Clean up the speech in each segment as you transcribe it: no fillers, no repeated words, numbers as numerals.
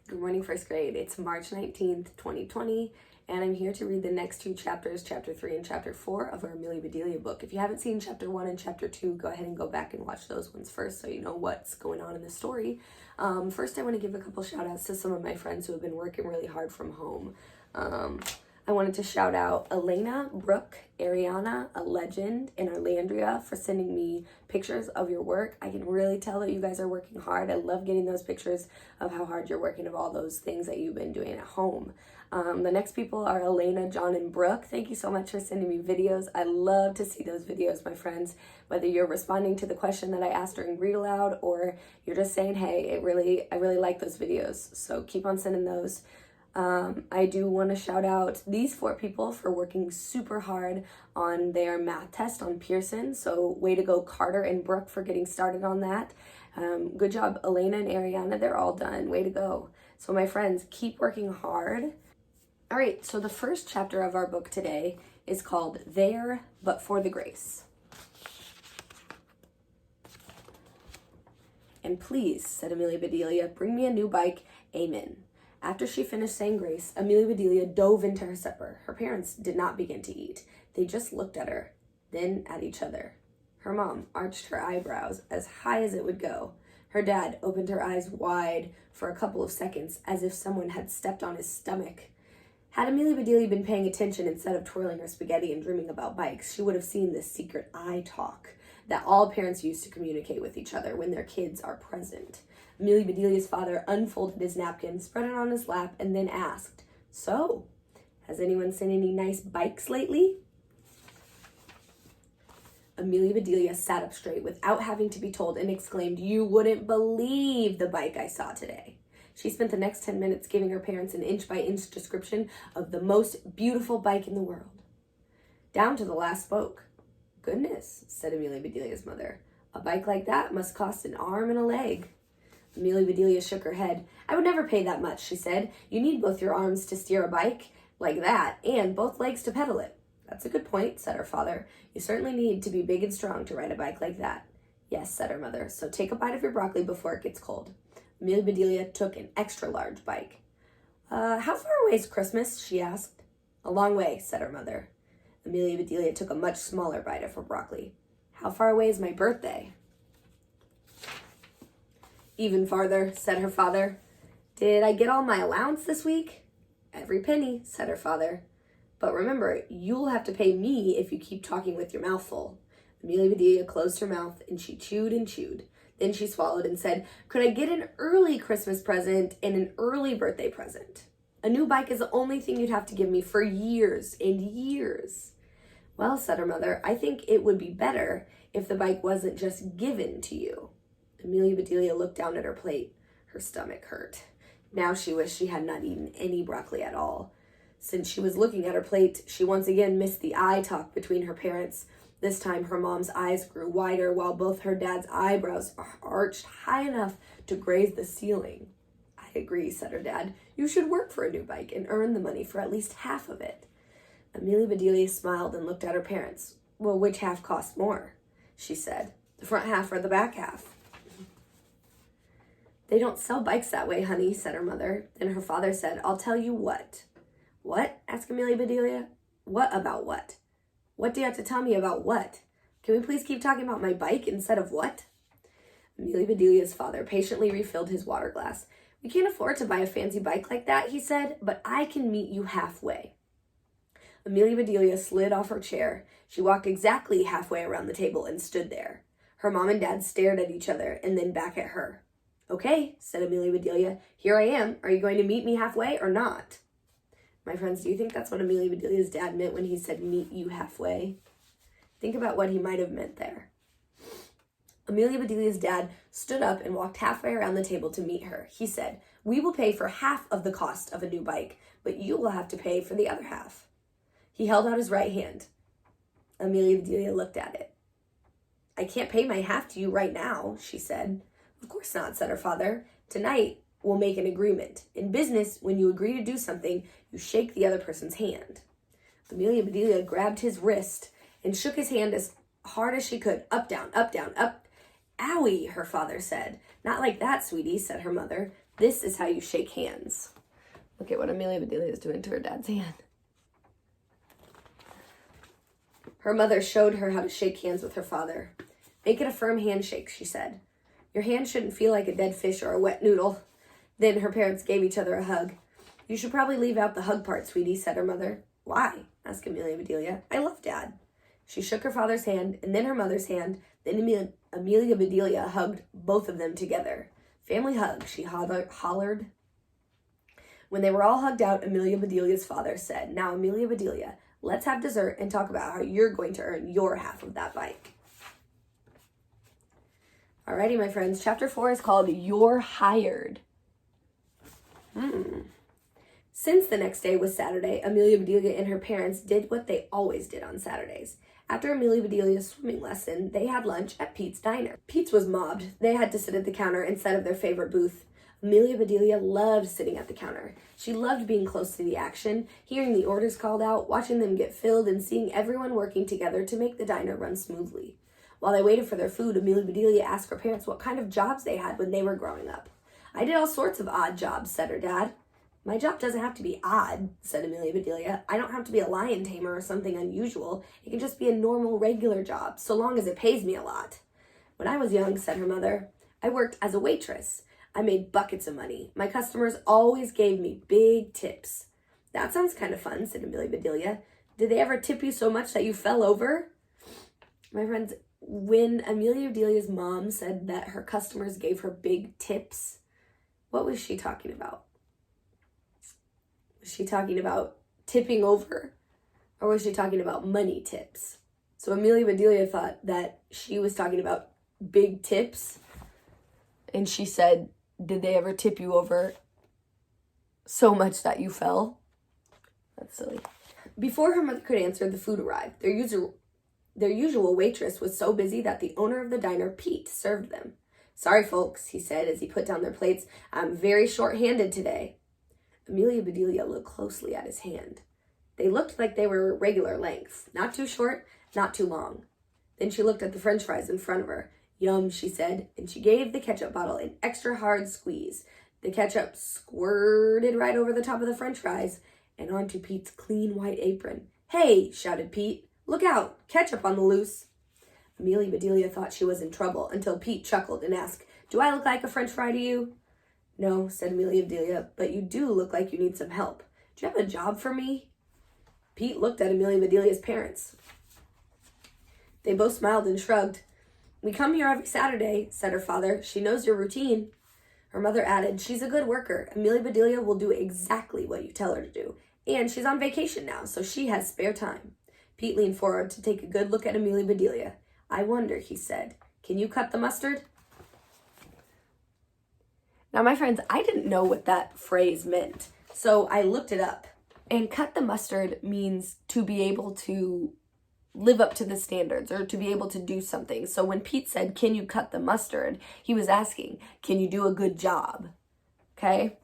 Good morning, first grade. It's March 19th, 2020, and I'm here to read the next two chapters, chapter 3 and chapter 4 of our Amelia Bedelia book. If you haven't seen chapter 1 and chapter 2, go ahead and go back and watch those ones first so you know what's going on in the story. First, I want to give a couple shout outs to some of my friends who have been working really hard from home. I wanted to shout out Elena, Brooke, Ariana, A Legend, and Arlandria for sending me pictures of your work. I can really tell that you guys are working hard. I love getting those pictures of how hard you're working, of all those things that you've been doing at home. The next people are Elena, John, and Brooke. Thank you so much for sending me videos. I love to see those videos, my friends, whether you're responding to the question that I asked during Read Aloud or you're just saying, hey, I really like those videos. So keep on sending those. I do want to shout out these 4 people for working super hard on their math test on Pearson. So way to go, Carter and Brooke, for getting started on that. Good job, Elena and Ariana. They're all done. Way to go. So my friends, keep working hard. All right, so the first chapter of our book today is called There But For the Grace. And please, said Amelia Bedelia, bring me a new bike. Amen. After she finished saying grace, Amelia Bedelia dove into her supper. Her parents did not begin to eat. They just looked at her, then at each other. Her mom arched her eyebrows as high as it would go. Her dad opened her eyes wide for a couple of seconds, as if someone had stepped on his stomach. Had Amelia Bedelia been paying attention instead of twirling her spaghetti and dreaming about bikes, she would have seen this secret eye talk that all parents use to communicate with each other when their kids are present. Amelia Bedelia's father unfolded his napkin, spread it on his lap, and then asked, "So, has anyone seen any nice bikes lately?" Amelia Bedelia sat up straight without having to be told and exclaimed, "You wouldn't believe the bike I saw today." She spent the next 10 minutes giving her parents an inch-by-inch description of the most beautiful bike in the world, down to the last spoke. "Goodness," said Amelia Bedelia's mother. "A bike like that must cost an arm and a leg." Amelia Bedelia shook her head. "I would never pay that much," she said. "You need both your arms to steer a bike like that and both legs to pedal it." "That's a good point," said her father. "You certainly need to be big and strong to ride a bike like that." "Yes," said her mother. "So take a bite of your broccoli before it gets cold." Amelia Bedelia took an extra large bite. How far away is Christmas?" she asked. "A long way," said her mother. Amelia Bedelia took a much smaller bite of her broccoli. "How far away is my birthday?" "Even farther," said her father. "Did I get all my allowance this week?" "Every penny," said her father. "But remember, you'll have to pay me if you keep talking with your mouth full." Amelia Bedelia closed her mouth and she chewed and chewed. Then she swallowed and said, "Could I get an early Christmas present and an early birthday present? A new bike is the only thing you'd have to give me for years and years." "Well," said her mother, "I think it would be better if the bike wasn't just given to you." Amelia Bedelia looked down at her plate. Her stomach hurt. Now she wished she had not eaten any broccoli at all. Since she was looking at her plate, she once again missed the eye talk between her parents. This time her mom's eyes grew wider while both her dad's eyebrows arched high enough to graze the ceiling. "I agree," said her dad. "You should work for a new bike and earn the money for at least half of it." Amelia Bedelia smiled and looked at her parents. "Well, which half costs more?" she said. "The front half or the back half?" "They don't sell bikes that way, honey," said her mother. Then her father said, "I'll tell you what." "What?" asked Amelia Bedelia. "What about what? What do you have to tell me about what? Can we please keep talking about my bike instead of what?" Amelia Bedelia's father patiently refilled his water glass. "We can't afford to buy a fancy bike like that," he said, "but I can meet you halfway." Amelia Bedelia slid off her chair. She walked exactly halfway around the table and stood there. Her mom and dad stared at each other and then back at her. "Okay," said Amelia Bedelia. "Here I am. Are you going to meet me halfway or not?" My friends, do you think that's what Amelia Bedelia's dad meant when he said meet you halfway? Think about what he might have meant there. Amelia Bedelia's dad stood up and walked halfway around the table to meet her. He said, "We will pay for half of the cost of a new bike, but you will have to pay for the other half." He held out his right hand. Amelia Bedelia looked at it. "I can't pay my half to you right now," she said. "Of course not," said her father. "Tonight, we'll make an agreement. In business, when you agree to do something, you shake the other person's hand." Amelia Bedelia grabbed his wrist and shook his hand as hard as she could. Up, down, up, down, up. "Owie," her father said. "Not like that, sweetie," said her mother. This is how you shake hands. Look at what Amelia Bedelia is doing to her dad's hand. Her mother showed her how to shake hands with her father. Make it a firm handshake, she said. Your hand shouldn't feel like a dead fish or a wet noodle. Then her parents gave each other a hug. You should probably leave out the hug part, sweetie, said her mother. Why? Asked Amelia Bedelia. I love Dad. She shook her father's hand, and then her mother's hand. Then Amelia Bedelia hugged both of them together. Family hug, she hollered. When they were all hugged out, Amelia Bedelia's father said, Now, Amelia Bedelia, let's have dessert and talk about how you're going to earn your half of that bike. Alrighty, my friends. Chapter 4 is called Youre Hired. Since the next day was Saturday, Amelia Bedelia and her parents did what they always did on Saturdays. After Amelia Bedelia's swimming lesson, they had lunch at Pete's diner. Pete's was mobbed. They had to sit at the counter instead of their favorite booth. Amelia Bedelia loved sitting at the counter. She loved being close to the action, hearing the orders called out, watching them get filled, and seeing everyone working together to make the diner run smoothly. While they waited for their food, Amelia Bedelia asked her parents what kind of jobs they had when they were growing up. I did all sorts of odd jobs, said her dad. My job doesn't have to be odd, said Amelia Bedelia. I don't have to be a lion tamer or something unusual. It can just be a normal, regular job, so long as it pays me a lot. When I was young, said her mother, I worked as a waitress. I made buckets of money. My customers always gave me big tips. That sounds kind of fun, said Amelia Bedelia. Did they ever tip you so much that you fell over? My friends, when Amelia Bedelia's mom said that her customers gave her big tips, what was she talking about? Was she talking about tipping over? Or was she talking about money tips? So Amelia Bedelia thought that she was talking about big tips. And she said, did they ever tip you over so much that you fell? That's silly. Before her mother could answer, the food arrived. Their usual waitress was so busy that the owner of the diner, Pete, served them. Sorry, folks, he said as he put down their plates. I'm very short-handed today. Amelia Bedelia looked closely at his hand. They looked like they were regular length, not too short, not too long. Then she looked at the french fries in front of her. Yum, she said, and she gave the ketchup bottle an extra hard squeeze. The ketchup squirted right over the top of the french fries and onto Pete's clean white apron. Hey, shouted Pete. Look out, ketchup on the loose. Amelia Bedelia thought she was in trouble until Pete chuckled and asked, Do I look like a french fry to you? No, said Amelia Bedelia, but you do look like you need some help. Do you have a job for me? Pete looked at Amelia Bedelia's parents. They both smiled and shrugged. We come here every Saturday, said her father. She knows your routine. Her mother added, She's a good worker. Amelia Bedelia will do exactly what you tell her to do. And she's on vacation now, so she has spare time. Pete leaned forward to take a good look at Amelia Bedelia. I wonder, he said, can you cut the mustard? Now, my friends, I didn't know what that phrase meant, so I looked it up. And cut the mustard means to be able to live up to the standards or to be able to do something. So when Pete said, can you cut the mustard? He was asking, can you do a good job? Okay?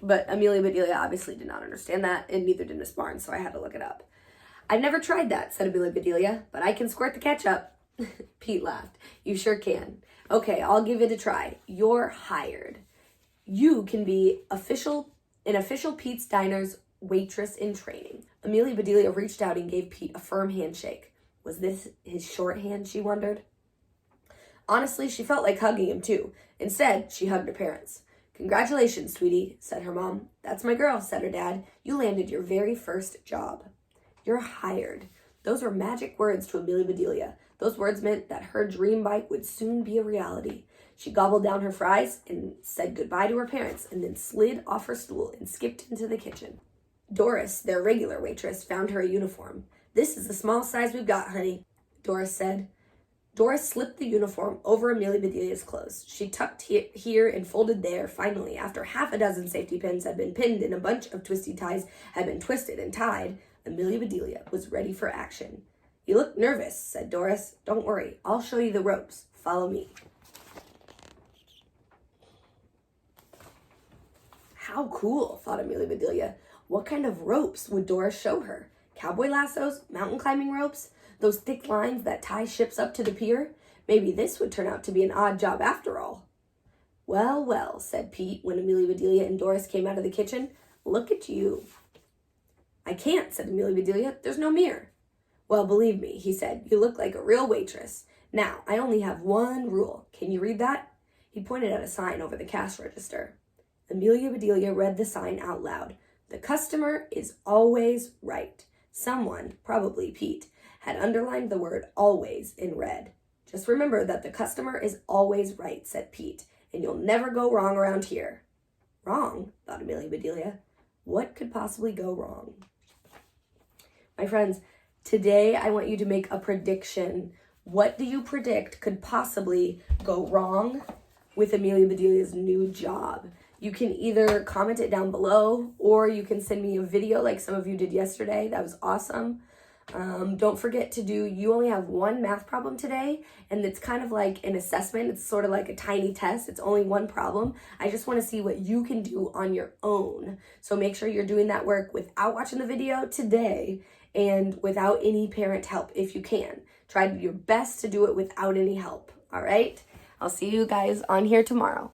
But Amelia Bedelia obviously did not understand that, and neither did Miss Barnes, so I had to look it up. I've never tried that, said Amelia Bedelia, but I can squirt the ketchup. Pete laughed. You sure can. Okay, I'll give it a try. You're hired. You can be an official Pete's Diner's waitress in training. Amelia Bedelia reached out and gave Pete a firm handshake. Was this his shorthand, she wondered? Honestly, she felt like hugging him too. Instead, she hugged her parents. Congratulations, sweetie, said her mom. That's my girl, said her dad. You landed your very first job. You're hired. Those were magic words to Amelia Bedelia. Those words meant that her dream bike would soon be a reality. She gobbled down her fries and said goodbye to her parents and then slid off her stool and skipped into the kitchen. Doris, their regular waitress, found her a uniform. This is the small size we've got, honey, Doris said. Doris slipped the uniform over Amelia Bedelia's clothes. She tucked here and folded there. Finally, after half a dozen safety pins had been pinned and a bunch of twisty ties had been twisted and tied, Amelia Bedelia was ready for action. You look nervous, said Doris. Don't worry, I'll show you the ropes. Follow me. How cool, thought Amelia Bedelia. What kind of ropes would Doris show her? Cowboy lassos? Mountain climbing ropes? Those thick lines that tie ships up to the pier? Maybe this would turn out to be an odd job after all. Well, well, said Pete when Amelia, Bedelia, and Doris came out of the kitchen. Look at you. I can't, said Amelia, Bedelia. There's no mirror. Well, believe me, he said, you look like a real waitress. Now, I only have one rule. Can you read that? He pointed at a sign over the cash register. Amelia, Bedelia read the sign out loud. The customer is always right. Someone, probably Pete, had underlined the word always in red. Just remember that the customer is always right, said Pete, and you'll never go wrong around here. Wrong, thought Amelia, Bedelia. What could possibly go wrong? My friends, today I want you to make a prediction. What do you predict could possibly go wrong with Amelia Bedelia's new job? You can either comment it down below or you can send me a video like some of you did yesterday. That was awesome. Don't forget to you only have one math problem today, and it's kind of like an assessment. It's sort of like a tiny test. It's only one problem. I just want to see what you can do on your own. So make sure you're doing that work without watching the video today and without any parent help if you can. Try your best to do it without any help, all right? I'll see you guys on here tomorrow.